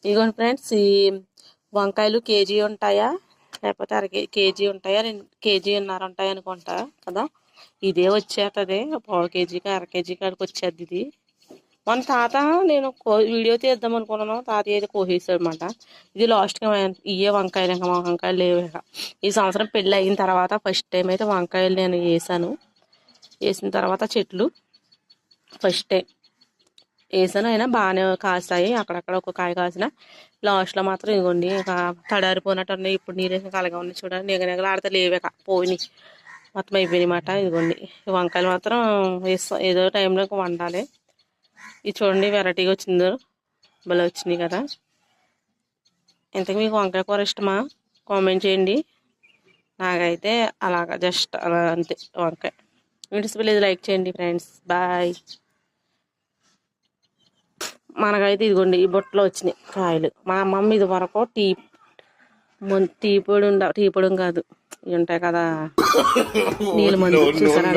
ఇదిగోండి ఫ్రెండ్స్, ఈ వంకాయలు కేజీ ఉంటాయా లేకపోతే కేజీ ఉంటాయా, 2 కేజీన్నర ఉంటాయి అనుకుంటా కదా. ఇదే వచ్చేస్తుంది, పావు కేజీకి అర కేజీ కాడికి వచ్చేది ఇది. మన తాత నేను వీడియో తీద్దాం అనుకున్నాను, తాతయ్య అయితే కోసేసాడు అనమాట. ఇది లాస్ట్గా ఇవే వంకాయలు, ఇంకా మా వంకాయలు లేవు. ఈ సంవత్సరం పెళ్ళి అయిన తర్వాత ఫస్ట్ టైం అయితే వంకాయలు నేను వేసాను. వేసిన తర్వాత చెట్లు ఫస్ట్ టైం వేసాను, అయినా బాగానే కాస్తాయి. అక్కడక్కడ ఒక కాయ కాసిన, లాస్ట్లో మాత్రం ఇదిగోండి ఇంకా తడారిపోయినట్టు ఉన్నాయి. ఇప్పుడు నీళ్ళు ఇంకా అలాగే ఉన్నాయి చూడండి, నిగనిగలు ఆడితే లేవేక పోయినాయి, మొత్తం అయిపోయినాయి మాట. ఇదిగోండి వంకాయలు మాత్రం వేస్తాం, ఏదో టైంలో వండాలి. ఇది చూడండి వెరైటీగా వచ్చిందో, భలే వచ్చినాయి కదా. ఇంతకు మీకు వంకాయ కూర ఇష్టమా కామెంట్ చేయండి. నాకైతే అలాగా జస్ట్ అలా అంతే వంకాయ. వీడియోస్ ప్లీజ్ లైక్ చేయండి ఫ్రెండ్స్, బాయ్. మనకైతే ఇదిగోండి ఈ బుట్టలో వచ్చినాయి కాయలు. మా అమ్మమ్మ ఇది వరకు టీ పొడి కాదు, ఇవి ఉంటాయి కదా నీళ్ళ మందు చూసారా.